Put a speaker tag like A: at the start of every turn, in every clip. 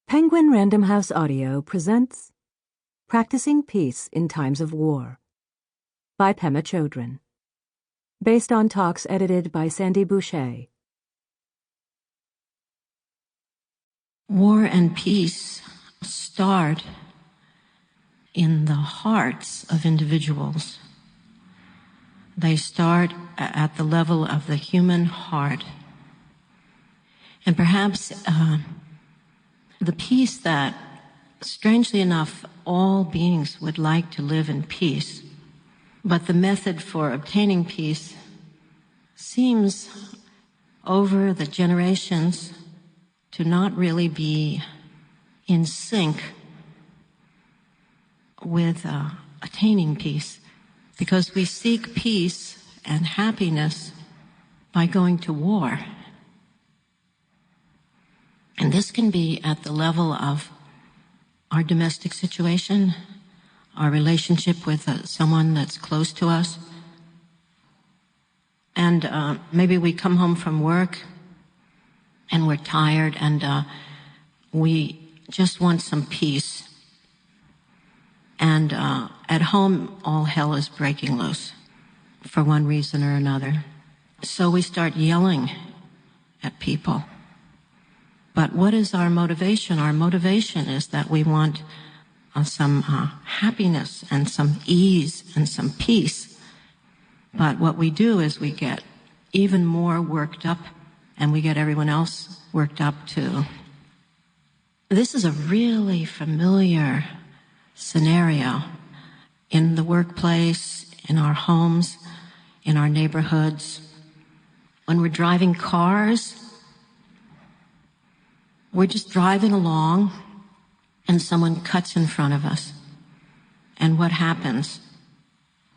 A: Penguin Random House Audio presents Practicing Peace in Times of War by Pema Chödrön. Based on talks edited by Sandy Boucher.
B: War and peace start in the hearts of individuals. They start at the level of the human heart. And perhaps the peace that, strangely enough, all beings would like to live in peace, but the method for obtaining peace seems, over the generations, to not really be in sync with attaining peace, because we seek peace and happiness by going to war. And this can be at the level of our domestic situation, our relationship with someone that's close to us. And maybe we come home from work and we're tired and we just want some peace. And at home, all hell is breaking loose for one reason or another. So we start yelling at people. But what is our motivation? Our motivation is that we want some happiness and some ease and some peace. But what we do is we get even more worked up, and we get everyone else worked up too. This is a really familiar scenario in the workplace, in our homes, in our neighborhoods. When we're driving cars, we're just driving along and someone cuts in front of us. And what happens?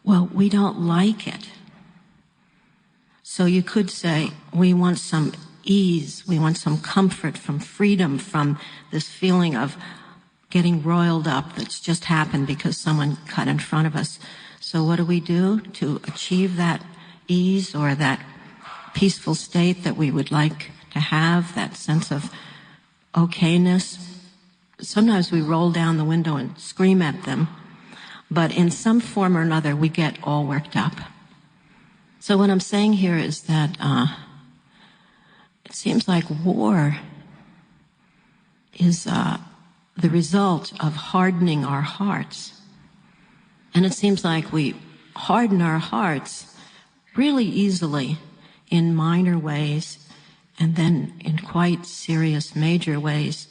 B: Well, we don't like it. So you could say, we want some ease, we want some comfort from freedom, from this feeling of getting roiled up that's just happened because someone cut in front of us. So what do we do to achieve that ease or that peaceful state that we would like to have, that sense of okayness? Sometimes we roll down the window and scream at them, but in some form or another, we get all worked up. So what I'm saying here is that it seems like war is the result of hardening our hearts. And it seems like we harden our hearts really easily in minor ways, and then in quite serious major ways,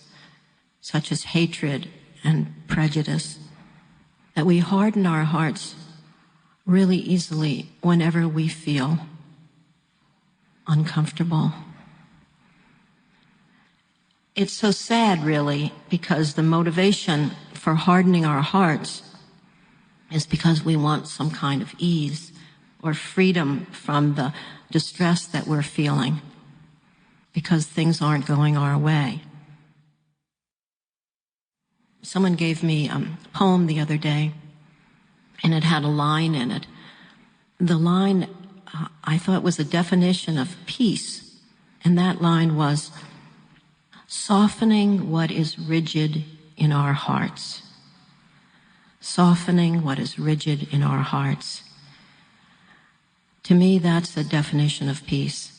B: such as hatred and prejudice, that we harden our hearts really easily whenever we feel uncomfortable. It's so sad, really, because the motivation for hardening our hearts is because we want some kind of ease or freedom from the distress that we're feeling, because things aren't going our way. Someone gave me a poem the other day, and it had a line in it. The line, I thought, was a definition of peace, and that line was, softening what is rigid in our hearts. Softening what is rigid in our hearts. To me, that's the definition of peace.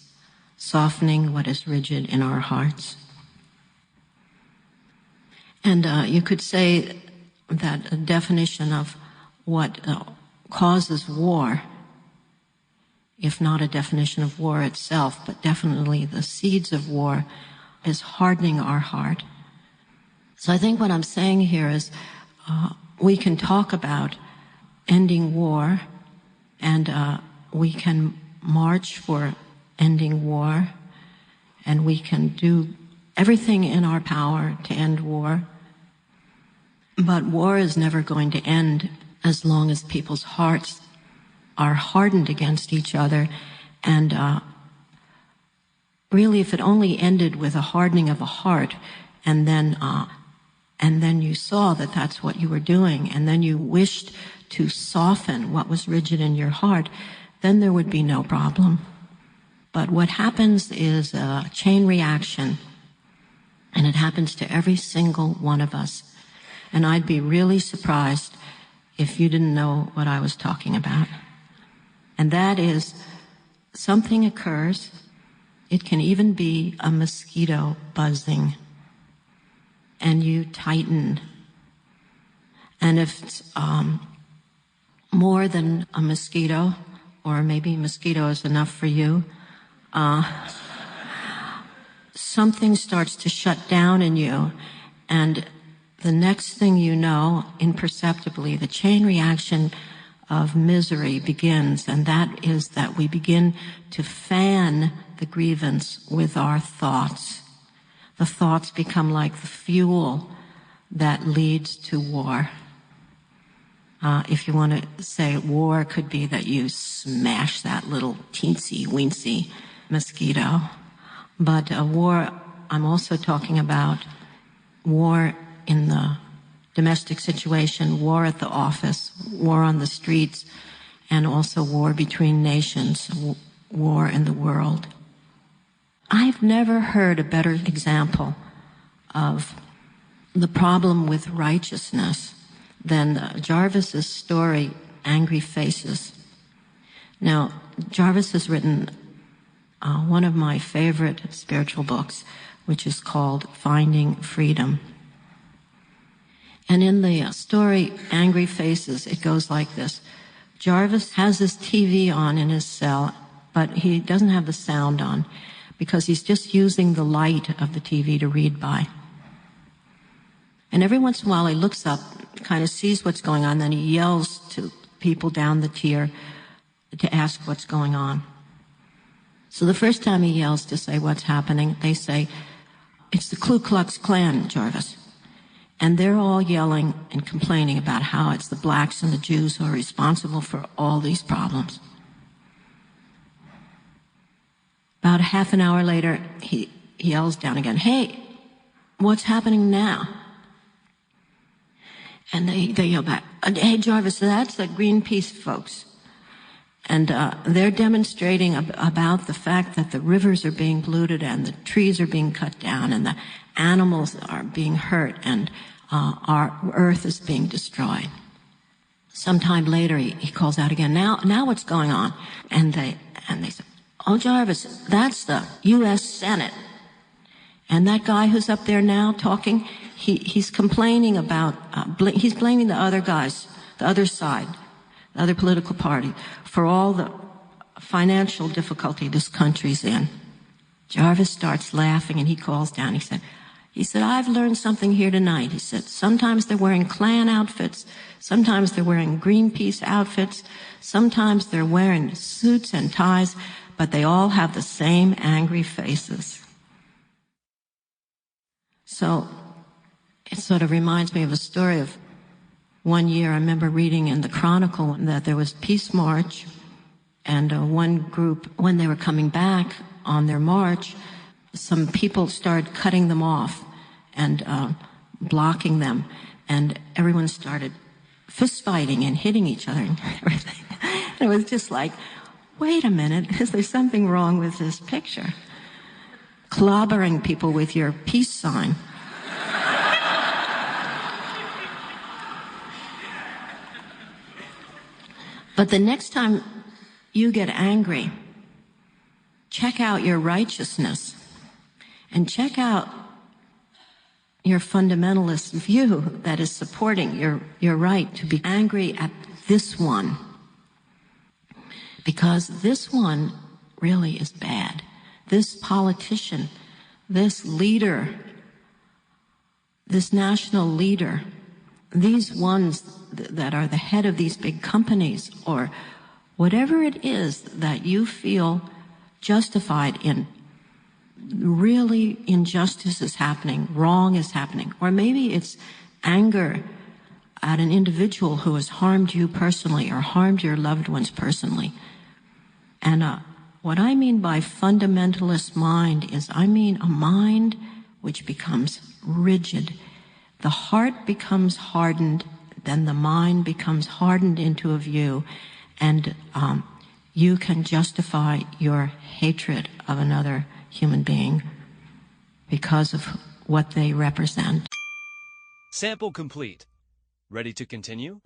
B: Softening what is rigid in our hearts. And you could say that a definition of what causes war, if not a definition of war itself, but definitely the seeds of war, is hardening our heart. So I think what I'm saying here is we can talk about ending war, and we can march for ending war, and we can do everything in our power to end war. But war is never going to end as long as people's hearts are hardened against each other. And really, if it only ended with a hardening of a heart, and then you saw that that's what you were doing, and then you wished to soften what was rigid in your heart, then there would be no problem. But what happens is a chain reaction And it happens to every single one of us. And I'd be really surprised if you didn't know what I was talking about. And that is, something occurs. It can even be a mosquito buzzing. And you tighten. And if it's more than a mosquito, or maybe mosquito is enough for you, something starts to shut down in you, and the next thing you know, imperceptibly, the chain reaction of misery begins, and that is that we begin to fan the grievance with our thoughts. The thoughts become like the fuel that leads to war. If you want to say war could be that you smash that little teensy-weensy mosquito. But war, I'm also talking about war in the domestic situation, war at the office, war on the streets, and also war between nations, war in the world. I've never heard a better example of the problem with righteousness than Jarvis's story, Angry Faces. Now, Jarvis has written one of my favorite spiritual books, which is called Finding Freedom. And in the story, Angry Faces, it goes like this. Jarvis has his TV on in his cell, but he doesn't have the sound on because he's just using the light of the TV to read by. And every once in a while he looks up, kind of sees what's going on, then he yells to people down the tier to ask what's going on. So the first time he yells to say what's happening, they say, "It's the Ku Klux Klan, Jarvis." And they're all yelling and complaining about how it's the blacks and the Jews who are responsible for all these problems. About half an hour later, he yells down again, "Hey, what's happening now?" And they yell back, "Hey, Jarvis, that's the Greenpeace folks." And they're demonstrating about the fact that the rivers are being polluted and the trees are being cut down and the animals are being hurt and our earth is being destroyed. Sometime later, he calls out again, now what's going on? And they say, "Oh, Jarvis, that's the U.S. Senate. And that guy who's up there now talking, he's complaining about, he's blaming the other guys, the other side, the other political party, for all the financial difficulty this country's in." Jarvis starts laughing and he calls down. He said, "I've learned something here tonight." He said, "Sometimes they're wearing Klan outfits. Sometimes they're wearing Greenpeace outfits. Sometimes they're wearing suits and ties, but they all have the same angry faces." So it sort of reminds me of a story of one year. I remember reading in the Chronicle that there was Peace March, and one group, when they were coming back on their march, some people started cutting them off and blocking them, and everyone started fist fighting and hitting each other and everything. And it was just like, wait a minute, is there something wrong with this picture? Clobbering people with your peace sign. But the next time you get angry, check out your righteousness and check out your fundamentalist view that is supporting your right to be angry at this one. Because this one really is bad. This politician, this leader, this national leader, these ones that are the head of these big companies, or whatever it is that you feel justified in, really injustice is happening, wrong is happening, or maybe it's anger at an individual who has harmed you personally or harmed your loved ones personally. And what I mean by fundamentalist mind is I mean a mind which becomes rigid. The heart becomes hardened, then the mind becomes hardened into a view, and you can justify your hatred of another human being because of what they represent.
C: Sample complete. Ready to continue?